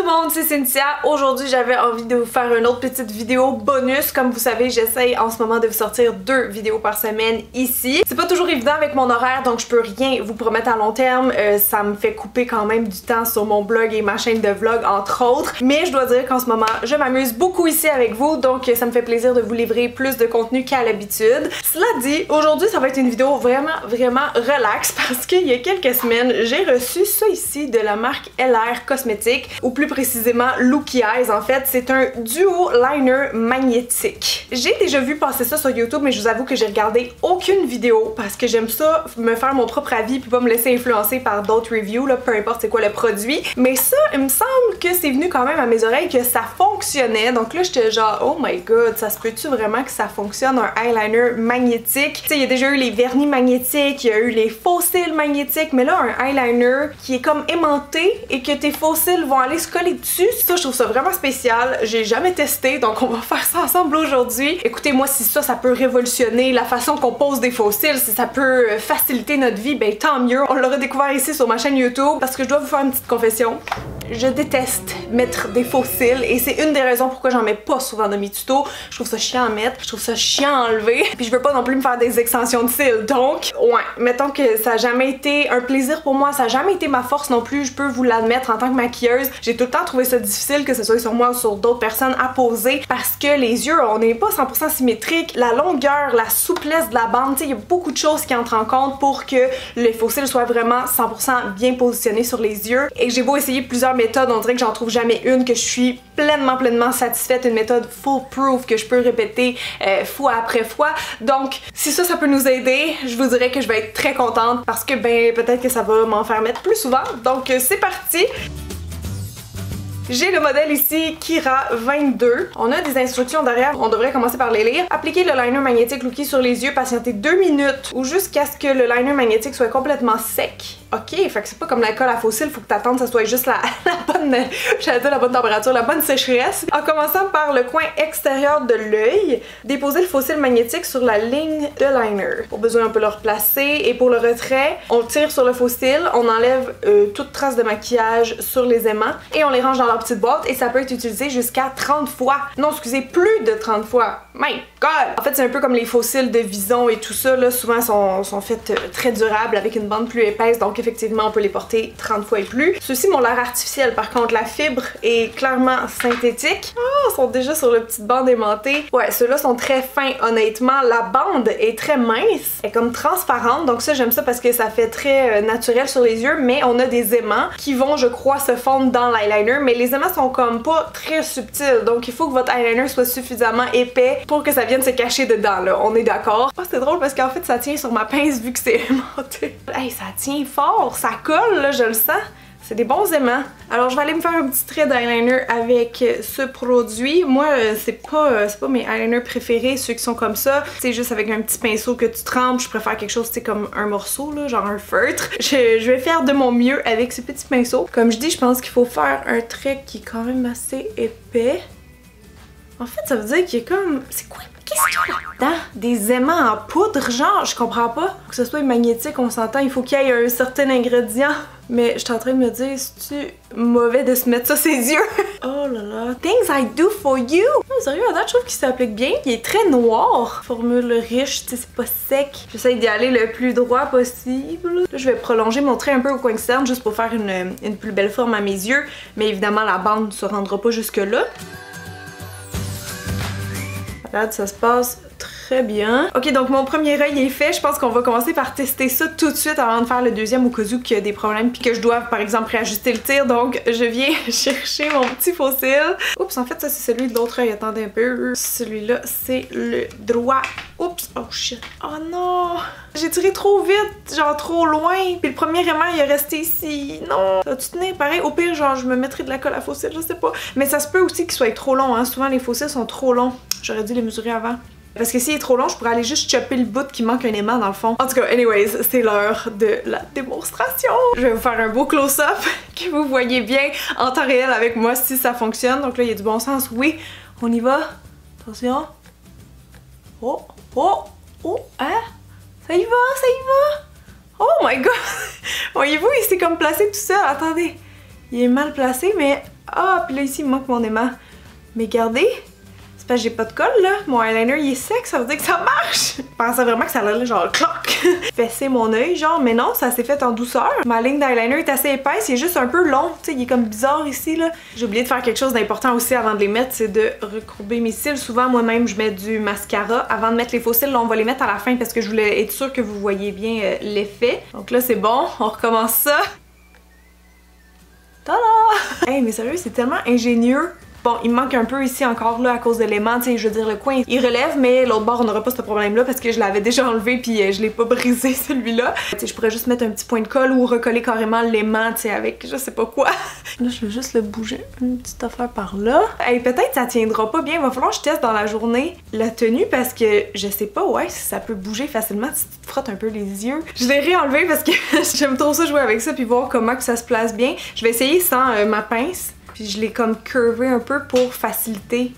le monde, c'est Cynthia. Aujourd'hui, j'avais envie de vous faire une autre petite vidéo bonus. Comme vous savez, j'essaye en ce moment de vous sortir 2 vidéos par semaine ici. C'est pas toujours évident avec mon horaire, donc je peux rien vous promettre à long terme. Ça me fait couper quand même du temps sur mon blog et ma chaîne de vlog, entre autres. Mais je dois dire qu'en ce moment, je m'amuse beaucoup ici avec vous, donc ça me fait plaisir de vous livrer plus de contenu qu'à l'habitude. Cela dit, aujourd'hui, ça va être une vidéo vraiment relax parce qu'il y a quelques semaines, j'ai reçu ça ici de la marque LR Cosmétiques, ou plus précisément Looky Eyes. En fait, c'est un duo liner magnétique. J'ai déjà vu passer ça sur YouTube, mais je vous avoue que j'ai regardé aucune vidéo parce que j'aime ça me faire mon propre avis puis pas me laisser influencer par d'autres reviews, là, peu importe c'est quoi le produit. Mais ça, il me semble que c'est venu quand même à mes oreilles que ça fonctionnait. Donc là, j'étais genre, oh my god, ça se peut-tu vraiment que ça fonctionne, un eyeliner magnétique? Tu sais, il y a déjà eu les vernis magnétiques, il y a eu les faux cils magnétiques, mais là, un eyeliner qui est comme aimanté et que tes faux cils vont aller se coller dessus, ça, je trouve ça vraiment spécial. J'ai jamais testé, donc on va faire ça ensemble aujourd'hui. Écoutez, moi, si ça peut révolutionner la façon qu'on pose des faux cils, si ça peut faciliter notre vie, ben tant mieux. On l'aura découvert ici sur ma chaîne YouTube, parce que je dois vous faire une petite confession. Je déteste mettre des faux cils et c'est une des raisons pourquoi j'en mets pas souvent dans mes tutos. Je trouve ça chiant à mettre, je trouve ça chiant à enlever, puis je veux pas non plus me faire des extensions de cils. Donc, ouais, mettons que ça a jamais été un plaisir pour moi, ça a jamais été ma force non plus, je peux vous l'admettre en tant que maquilleuse. J'ai tout le temps trouvé ça difficile, que ce soit sur moi ou sur d'autres personnes, à poser parce que les yeux, on n'est pas 100% symétrique. La longueur, la souplesse de la bande, tu sais, il y a beaucoup de choses qui entrent en compte pour que les faux cils soient vraiment 100% bien positionnés sur les yeux. Et j'ai beau essayer plusieurs méthodes, on dirait que j'en trouve jamais une que je suis pleinement satisfaite, une méthode foolproof que je peux répéter fois après fois. Donc si ça peut nous aider, je vous dirais que je vais être très contente parce que ben peut-être que ça va m'en faire mettre plus souvent. Donc c'est parti! J'ai le modèle ici Kira 22. On a des instructions derrière, on devrait commencer par les lire. Appliquez le liner magnétique Looky sur les yeux, patientez 2 minutes ou jusqu'à ce que le liner magnétique soit complètement sec. Ok, fait que c'est pas comme la colle à faux cils, faut que t'attendes que ça soit juste la bonne, j'allais dire la bonne température, la bonne sécheresse. En commençant par le coin extérieur de l'œil, déposez le faux cil magnétique sur la ligne de liner. Pour besoin, on peut le replacer et pour le retrait, on tire sur le faux cil, on enlève toute trace de maquillage sur les aimants et on les range dans leur petite boîte et ça peut être utilisé jusqu'à 30 fois. Non, excusez, plus de 30 fois. My God! En fait, c'est un peu comme les faux cils de Vison et tout ça, là, souvent sont faits très durables avec une bande plus épaisse, donc effectivement, on peut les porter 30 fois et plus. Ceux-ci m'ont l'air artificiels, par contre, la fibre est clairement synthétique. Ah, ils sont déjà sur le petite bande aimantée. Ouais, ceux-là sont très fins, honnêtement. La bande est très mince, elle est comme transparente, donc ça, j'aime ça parce que ça fait très naturel sur les yeux, mais on a des aimants qui vont, je crois, se fondre dans l'eyeliner, mais les aimants sont comme pas très subtils, donc il faut que votre eyeliner soit suffisamment épais pour que ça vienne se cacher dedans, là. On est d'accord? Oh, c'est drôle parce qu'en fait, ça tient sur ma pince vu que c'est aimanté. Hey, ça tient fort, ça colle, là, je le sens. C'est des bons aimants. Alors je vais aller me faire un petit trait d'eyeliner avec ce produit. Moi, c'est pas mes eyeliners préférés, ceux qui sont comme ça. C'est juste avec un petit pinceau que tu trempes. Je préfère quelque chose, c'est comme un morceau, là, genre un feutre. Je vais faire de mon mieux avec ce petit pinceau. Comme je dis, je pense qu'il faut faire un trait qui est quand même assez épais. En fait, ça veut dire qu'il y a comme... C'est quoi? Qu'est-ce qu'il y a là-dedans? Des aimants en poudre, genre? Je comprends pas. Pour que ce soit magnétique, on s'entend, il faut qu'il y ait un certain ingrédient. Mais je suis en train de me dire, c'est-tu mauvais de se mettre ça ses yeux? Oh là là. Things I do for you! Oh, sérieux, à date, je trouve qu'il s'applique bien. Il est très noir. Formule riche, tu sais, c'est pas sec. J'essaie d'y aller le plus droit possible. Là, je vais prolonger mon trait un peu au coin externe juste pour faire une plus belle forme à mes yeux. Mais évidemment, la bande ne se rendra pas jusque-là. Là, ça se passe très bien. Ok, donc mon premier œil est fait. Je pense qu'on va commencer par tester ça tout de suite avant de faire le deuxième au cas où qu'il y a des problèmes puis que je dois, par exemple, réajuster le tir. Donc, je viens chercher mon petit faux cil. Oups, en fait, ça, c'est celui de l'autre œil. Attendez un peu. Celui-là, c'est le droit. Oups, oh shit. Oh non! J'ai tiré trop vite, genre trop loin. Puis le premier aimant, il est resté ici. Non! Ça va-tu tenir? Pareil, au pire, genre, je me mettrai de la colle à faux cil, je sais pas. Mais ça se peut aussi qu'il soit trop long, hein. Souvent, les faux cils sont trop longs. J'aurais dû les mesurer avant. Parce que s'il est trop long, je pourrais aller juste chopper le bout qui manque un aimant dans le fond. En tout cas, anyways, c'est l'heure de la démonstration. Je vais vous faire un beau close-up que vous voyez bien en temps réel avec moi si ça fonctionne. Donc là, il y a du bon sens. Oui, on y va. Attention. Oh, oh, oh, hein? Ça y va, ça y va. Oh my god! Voyez-vous, il s'est comme placé tout seul. Attendez. Il est mal placé, mais Ah, puis là ici il me manque mon aimant. Mais regardez, c'est parce que j'ai pas de colle là. Mon eyeliner il est sec, ça veut dire que ça marche. Je pensais vraiment que ça allait genre cloc. Fesser mon œil genre, mais non, ça s'est fait en douceur. Ma ligne d'eyeliner est assez épaisse, il est juste un peu long, tu sais, il est comme bizarre ici là. J'ai oublié de faire quelque chose d'important aussi avant de les mettre, c'est de recourber mes cils. Souvent moi-même je mets du mascara avant de mettre les faux cils. Là on va les mettre à la fin parce que je voulais être sûre que vous voyez bien l'effet. Donc là c'est bon, on recommence ça. Tada! Hey mais sérieux, c'est tellement ingénieux. Bon, il me manque un peu ici encore là à cause de l'aimant, tu sais, je veux dire le coin il relève, mais l'autre bord on n'aura pas ce problème là parce que je l'avais déjà enlevé puis je l'ai pas brisé celui-là. Tu sais, je pourrais juste mettre un petit point de colle ou recoller carrément l'aimant, tu sais, avec je sais pas quoi. Là je vais juste le bouger, une petite affaire par là. Hey, peut-être ça tiendra pas bien, il va falloir que je teste dans la journée la tenue parce que je sais pas, ouais, si ça peut bouger facilement si tu te frottes un peu les yeux. Je l'ai réenlevé parce que j'aime trop ça jouer avec ça puis voir comment que ça se place bien. Je vais essayer sans ma pince. Puis je l'ai comme curvé un peu pour faciliter.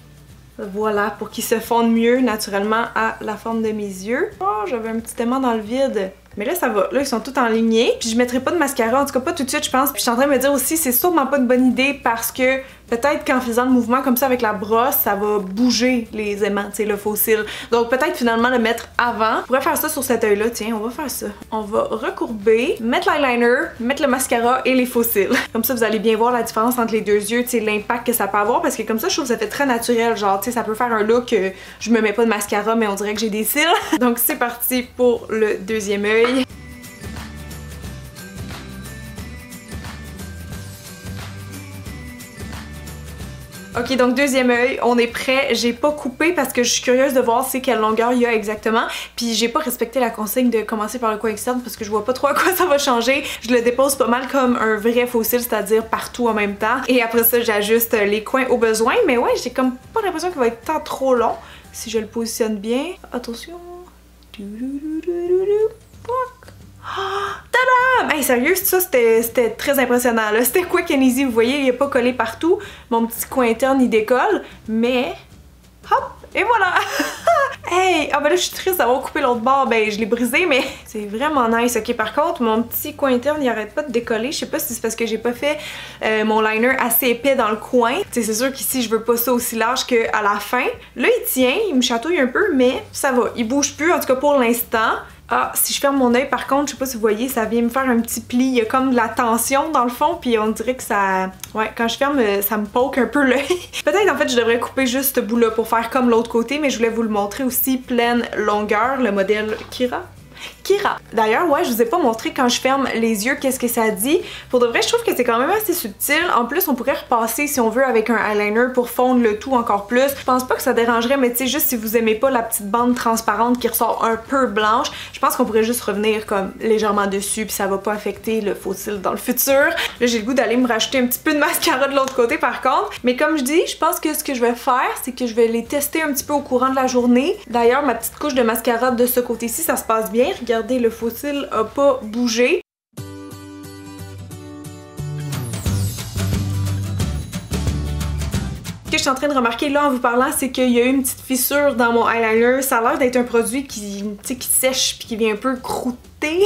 Voilà, pour qu'il se fonde mieux naturellement à la forme de mes yeux. Oh, j'avais un petit aimant dans le vide. Mais là, ça va. Là, ils sont tous enlignés. Puis je mettrai pas de mascara, en tout cas pas tout de suite, je pense. Puis je suis en train de me dire aussi, c'est sûrement pas une bonne idée parce que peut-être qu'en faisant le mouvement comme ça avec la brosse, ça va bouger les aimants, tu sais, le faux cil. Donc peut-être finalement le mettre avant. Je pourrais faire ça sur cet œil-là, tiens, on va faire ça. On va recourber, mettre l'eyeliner, mettre le mascara et les faux cils. Comme ça, vous allez bien voir la différence entre les deux yeux, tu sais, l'impact que ça peut avoir parce que comme ça, je trouve que ça fait très naturel. Genre, tu sais, ça peut faire un look, je me mets pas de mascara, mais on dirait que j'ai des cils. Donc c'est parti pour le deuxième œil. Ok, donc deuxième œil, on est prêt. J'ai pas coupé parce que je suis curieuse de voir c'est quelle longueur il y a exactement. Puis j'ai pas respecté la consigne de commencer par le coin externe parce que je vois pas trop à quoi ça va changer. Je le dépose pas mal comme un vrai faux cil, c'est-à-dire partout en même temps. Et après ça, j'ajuste les coins au besoin. Mais ouais, j'ai comme pas l'impression qu'il va être tant trop long si je le positionne bien. Attention. Tadam! Hey, sérieux, ça c'était très impressionnant là. C'était quick and easy, vous voyez, il est pas collé partout. Mon petit coin interne il décolle, mais hop! Et voilà! Hey! Ah ben là je suis triste d'avoir coupé l'autre bord, ben je l'ai brisé, mais c'est vraiment nice. Ok, par contre, mon petit coin interne il arrête pas de décoller. Je sais pas si c'est parce que j'ai pas fait mon liner assez épais dans le coin. C'est sûr qu'ici je veux pas ça aussi large qu'à la fin. Là il tient, il me chatouille un peu, mais ça va. Il bouge plus, en tout cas pour l'instant. Ah, si je ferme mon œil par contre, je sais pas si vous voyez, ça vient me faire un petit pli, il y a comme de la tension dans le fond, puis on dirait que ça... Ouais, quand je ferme, ça me poke un peu l'œil. Peut-être en fait je devrais couper juste ce bout-là pour faire comme l'autre côté, mais je voulais vous le montrer aussi pleine longueur, le modèle Kira. D'ailleurs, ouais, je vous ai pas montré quand je ferme les yeux qu'est-ce que ça dit. Pour de vrai, je trouve que c'est quand même assez subtil. En plus, on pourrait repasser si on veut avec un eyeliner pour fondre le tout encore plus. Je pense pas que ça dérangerait, mais tu sais, juste si vous aimez pas la petite bande transparente qui ressort un peu blanche, je pense qu'on pourrait juste revenir comme légèrement dessus puis ça va pas affecter le faux cil dans le futur. Là, j'ai le goût d'aller me racheter un petit peu de mascara de l'autre côté par contre. Mais comme je dis, je pense que ce que je vais faire, c'est que je vais les tester un petit peu au courant de la journée. D'ailleurs, ma petite couche de mascara de ce côté-ci, ça se passe bien. Regardez, le faux cil a pas bougé. Ce que je suis en train de remarquer là en vous parlant, c'est qu'il y a eu une petite fissure dans mon eyeliner. Ça a l'air d'être un produit qui sèche puis qui vient un peu croûter.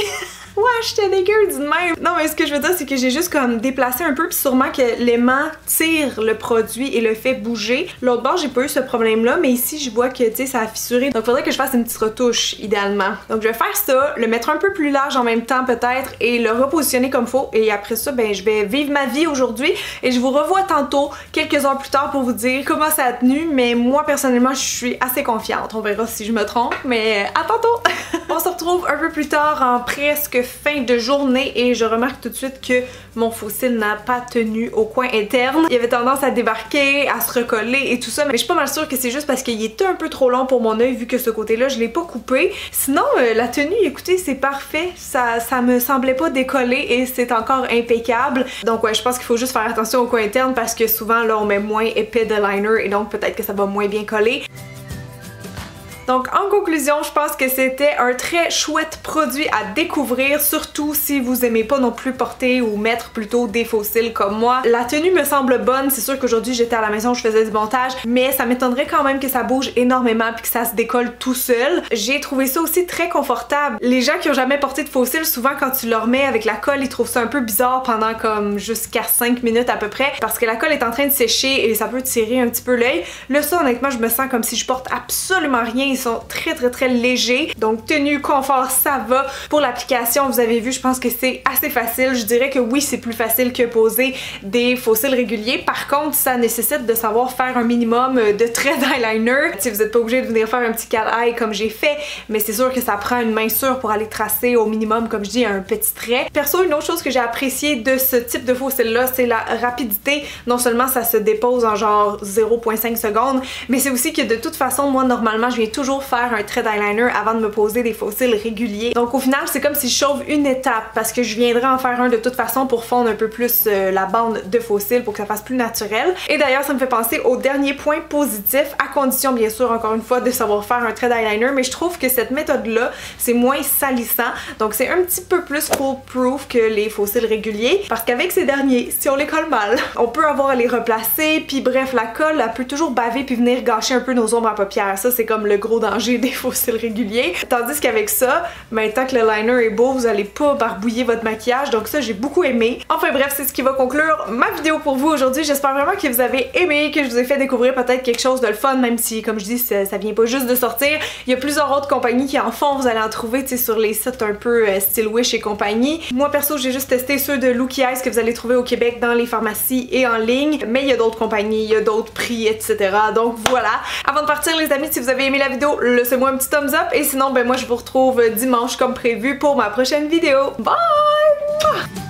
Ouais, j'étais dégueu du même. Non, mais ce que je veux dire, c'est que j'ai juste comme déplacé un peu, puis sûrement que l'aimant tire le produit et le fait bouger. L'autre bord, j'ai pas eu ce problème-là, mais ici, je vois que, tu sais, ça a fissuré. Donc, faudrait que je fasse une petite retouche, idéalement. Donc, je vais faire ça, le mettre un peu plus large en même temps, peut-être, et le repositionner comme faut. Et après ça, ben, je vais vivre ma vie aujourd'hui. Et je vous revois tantôt, quelques heures plus tard, pour vous dire comment ça a tenu. Mais moi, personnellement, je suis assez confiante. On verra si je me trompe, mais à tantôt! On se retrouve un peu plus tard en presque fin de journée et je remarque tout de suite que mon faux cil n'a pas tenu au coin interne. Il avait tendance à débarquer, à se recoller et tout ça, mais je suis pas mal sûre que c'est juste parce qu'il était un peu trop long pour mon œil vu que ce côté-là je l'ai pas coupé. Sinon la tenue, écoutez, c'est parfait, ça me semblait pas décoller et c'est encore impeccable. Donc ouais, je pense qu'il faut juste faire attention au coin interne parce que souvent là on met moins épais de liner et donc peut-être que ça va moins bien coller. Donc en conclusion, je pense que c'était un très chouette produit à découvrir, surtout si vous aimez pas non plus porter ou mettre plutôt des faux cils comme moi. La tenue me semble bonne, c'est sûr qu'aujourd'hui j'étais à la maison, je faisais du montage, mais ça m'étonnerait quand même que ça bouge énormément puis que ça se décolle tout seul. J'ai trouvé ça aussi très confortable. Les gens qui ont jamais porté de faux cils, souvent quand tu leur mets avec la colle, ils trouvent ça un peu bizarre pendant comme jusqu'à 5 minutes à peu près parce que la colle est en train de sécher et ça peut tirer un petit peu l'œil. Là ça honnêtement je me sens comme si je porte absolument rien, ils sont très légers. Donc tenue, confort, ça va. Pour l'application, vous avez vu, je pense que c'est assez facile. Je dirais que oui, c'est plus facile que poser des faux cils réguliers. Par contre, ça nécessite de savoir faire un minimum de traits d'eyeliner. Si vous n'êtes pas obligé de venir faire un petit cat eye comme j'ai fait, mais c'est sûr que ça prend une main sûre pour aller tracer au minimum, comme je dis, un petit trait. Perso, une autre chose que j'ai apprécié de ce type de faux cils là, c'est la rapidité. Non seulement ça se dépose en genre 0.5 secondes, mais c'est aussi que de toute façon, moi normalement, je viens toujours faire un trait d'eyeliner avant de me poser des faux cils réguliers. Donc au final, c'est comme si je sauve une étape parce que je viendrai en faire un de toute façon pour fondre un peu plus la bande de faux cils pour que ça fasse plus naturel. Et d'ailleurs, ça me fait penser au dernier point positif, à condition bien sûr encore une fois de savoir faire un trait d'eyeliner, mais je trouve que cette méthode-là, c'est moins salissant. Donc c'est un petit peu plus foolproof que les faux cils réguliers parce qu'avec ces derniers, si on les colle mal, on peut avoir à les replacer, puis bref, la colle, elle peut toujours baver puis venir gâcher un peu nos ombres à paupières. Ça, c'est comme le gros danger des faux cils réguliers. Tandis qu'avec ça, maintenant que le liner est beau, vous allez pas barbouiller votre maquillage, donc ça j'ai beaucoup aimé. Enfin bref, c'est ce qui va conclure ma vidéo pour vous aujourd'hui. J'espère vraiment que vous avez aimé, que je vous ai fait découvrir peut-être quelque chose de le fun, même si comme je dis ça vient pas juste de sortir. Il y a plusieurs autres compagnies qui en font, vous allez en trouver sur les sites un peu style Wish et compagnie. Moi perso j'ai juste testé ceux de Looky Eyes que vous allez trouver au Québec dans les pharmacies et en ligne, mais il y a d'autres compagnies, il y a d'autres prix, etc. Donc voilà. Avant de partir les amis, si vous avez aimé la vidéo, laissez-moi un petit thumbs up et sinon ben moi je vous retrouve dimanche comme prévu pour ma prochaine vidéo. Bye!